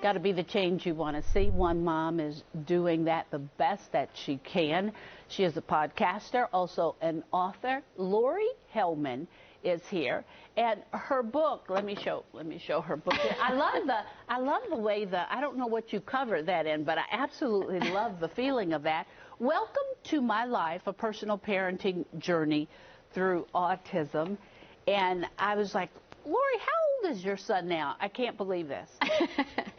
Got to be the change you want to see. One mom is doing that the best that she can. She is a podcaster, also an author. Laurie Hellmann is here, and her book. Let me show her book. I love the way I don't know what you cover that in, but I absolutely love the feeling of that. Welcome to my life, a personal parenting journey through autism. And I was like, Laurie, how old is your son now? I can't believe this.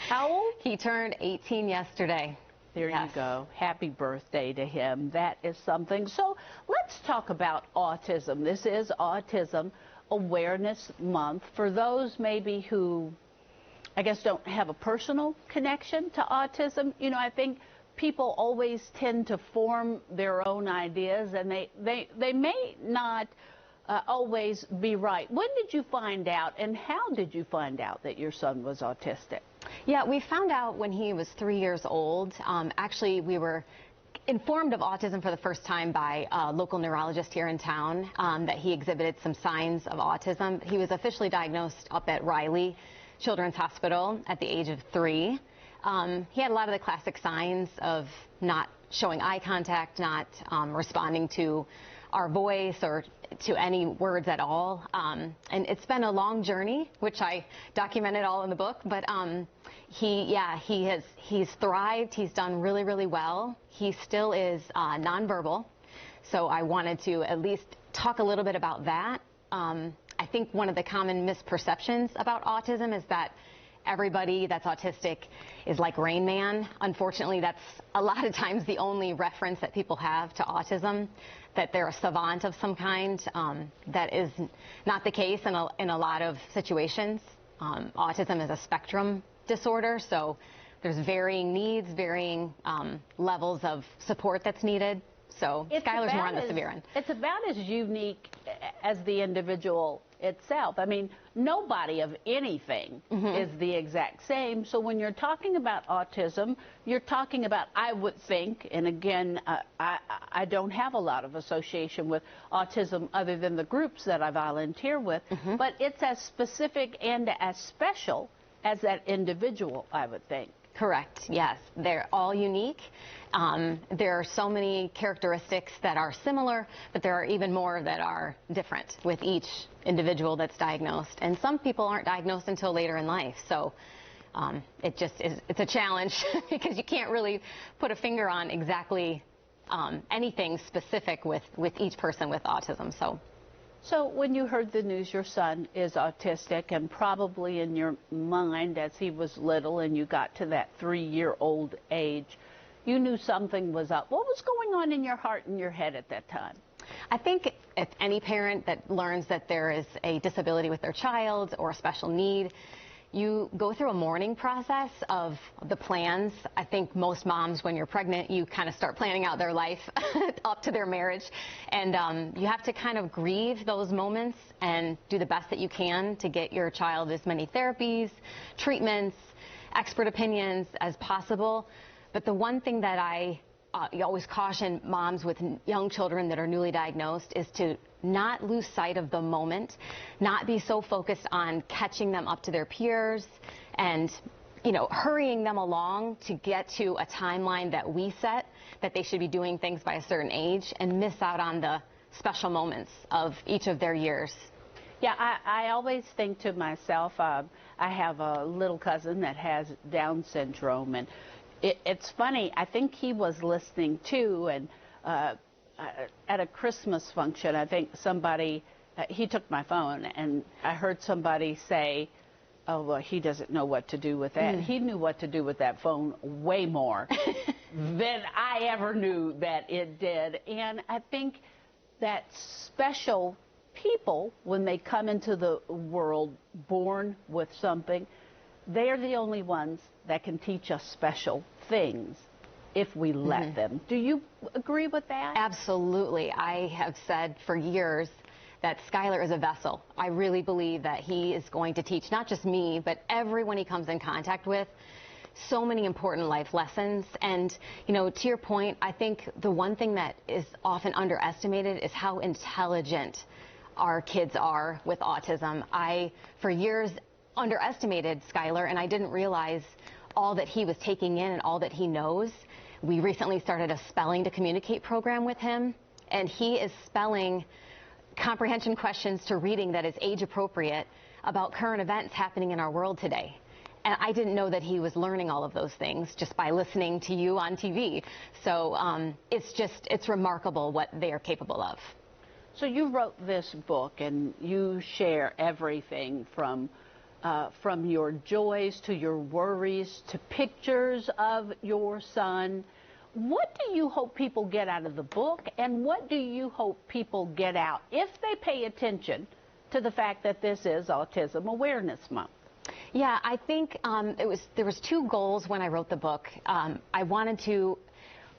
How old? He turned 18 yesterday. There you go. Happy birthday to him. That is something. So let's talk about autism. This is Autism Awareness Month. For those maybe who, I guess, don't have a personal connection to autism, you know, I think people always tend to form their own ideas, and they may not always be right. When did you find out, and how did you find out that your son was autistic? Yeah, we found out when he was 3 years old. Actually, we were informed of autism for the first time by a local neurologist here in town, that he exhibited some signs of autism. He was officially diagnosed up at Riley Children's Hospital at the age of 3. He had a lot of the classic signs of not showing eye contact, not responding to our voice or to any words at all. And it's been a long journey, which I documented all in the book, but he's thrived. He's done really, really well. He still is nonverbal, so I wanted to at least talk a little bit about that. I think one of the common misperceptions about autism is that everybody that's autistic is like Rain Man. Unfortunately, that's a lot of times the only reference that people have to autism, that they're a savant of some kind. That is not the case in a lot of situations. Autism is a spectrum disorder, so there's varying needs, varying levels of support that's needed. So Skylar's more on the severe end. It's about as unique as the individual itself. I mean, nobody of anything is the exact same. So when you're talking about autism, you're talking about, I would think, and again, I don't have a lot of association with autism other than the groups that I volunteer with, but it's as specific and as special as that individual, I would think. Correct, yes. They're all unique. There are so many characteristics that are similar, but there are even more that are different with each individual that's diagnosed. And some people aren't diagnosed until later in life. So it's a challenge because you can't really put a finger on exactly anything specific with each person with autism. So when you heard the news your son is autistic, and probably in your mind as he was little and you got to that 3-year-old age, you knew something was up. What was going on in your heart and your head at that time? I think if any parent that learns that there is a disability with their child or a special need, you go through a mourning process of the plans. I think most moms, when you're pregnant, you kind of start planning out their life up to their marriage. And you have to kind of grieve those moments and do the best that you can to get your child as many therapies, treatments, expert opinions as possible. But the one thing that I always caution moms with young children that are newly diagnosed is to not lose sight of the moment, not be so focused on catching them up to their peers and, you know, hurrying them along to get to a timeline that we set, that they should be doing things by a certain age, and miss out on the special moments of each of their years. Yeah, I always think to myself, I have a little cousin that has Down syndrome, and it's funny, I think he was listening too, and at a Christmas function, I think somebody, he took my phone, and I heard somebody say, oh, well, he doesn't know what to do with that. He knew what to do with that phone way more than I ever knew that it did. And I think that special people, when they come into the world born with something, they're the only ones that can teach us special things if we let them. Do you agree with that? Absolutely. I have said for years that Skylar is a vessel. I really believe that he is going to teach not just me, but everyone he comes in contact with so many important life lessons. And, you know, to your point, I think the one thing that is often underestimated is how intelligent our kids are with autism. I, for years, underestimated Skylar, and I didn't realize all that he was taking in and all that he knows. We recently started a spelling to communicate program with him, and he is spelling comprehension questions to reading that is age appropriate about current events happening in our world today. And I didn't know that he was learning all of those things just by listening to you on TV. So it's remarkable what they are capable of. So you wrote this book, and you share everything from your joys to your worries to pictures of your son. What do you hope people get out of the book, and what do you hope people get out if they pay attention to the fact that this is Autism Awareness Month? Yeah, I think there was two goals when I wrote the book. I wanted to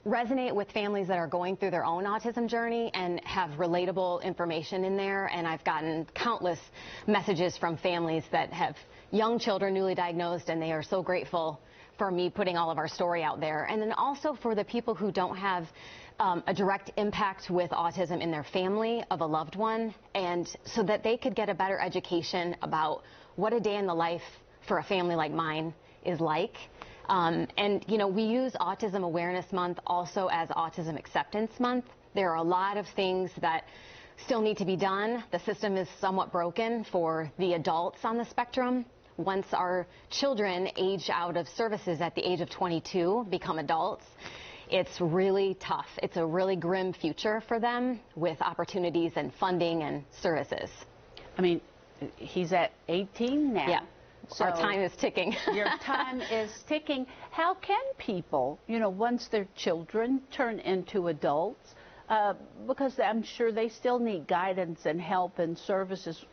resonate with families that are going through their own autism journey and have relatable information in there. And I've gotten countless messages from families that have young children newly diagnosed, and they are so grateful for me putting all of our story out there. And then also for the people who don't have a direct impact with autism in their family of a loved one, and so that they could get a better education about what a day in the life for a family like mine is like. And, you know, we use Autism Awareness Month also as Autism Acceptance Month. There are a lot of things that still need to be done. The system is somewhat broken for the adults on the spectrum. Once our children age out of services at the age of 22, become adults, it's really tough. It's a really grim future for them with opportunities and funding and services. I mean, he's at 18 now. Yeah. So our time is ticking. Your time is ticking. How can people, you know, once their children turn into adults, because I'm sure they still need guidance and help and services,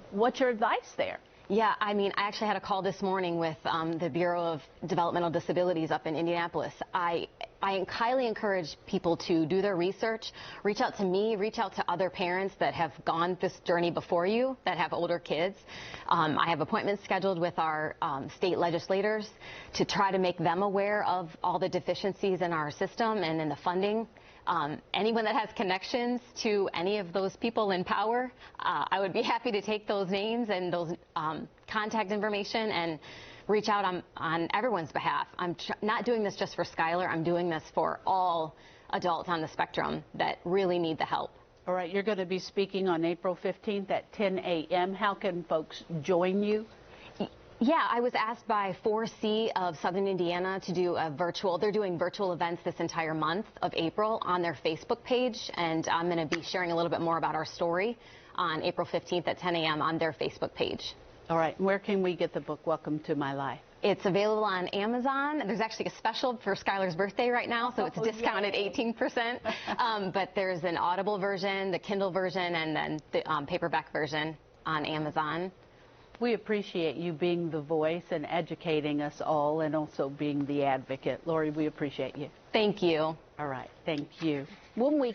what's your advice there? Yeah, I mean, I actually had a call this morning with the Bureau of Developmental Disabilities up in Indianapolis. I highly encourage people to do their research, reach out to me, reach out to other parents that have gone this journey before you, that have older kids. I have appointments scheduled with our state legislators to try to make them aware of all the deficiencies in our system and in the funding. Anyone that has connections to any of those people in power, I would be happy to take those names and those contact information and reach out on everyone's behalf. I'm not doing this just for Skylar. I'm doing this for all adults on the spectrum that really need the help. All right, you're going to be speaking on April 15th at 10 a.m. How can folks join you? Yeah, I was asked by 4C of Southern Indiana to do a virtual, they're doing virtual events this entire month of April on their Facebook page, and I'm going to be sharing a little bit more about our story on April 15th at 10 a.m. on their Facebook page. All right, where can we get the book, Welcome to My Life? It's available on Amazon. There's actually a special for Skylar's birthday right now, so it's discounted 18%. But there's an Audible version, the Kindle version, and then the paperback version on Amazon. We appreciate you being the voice and educating us all, and also being the advocate. Laurie, we appreciate you. Thank you. All right, thank you. When we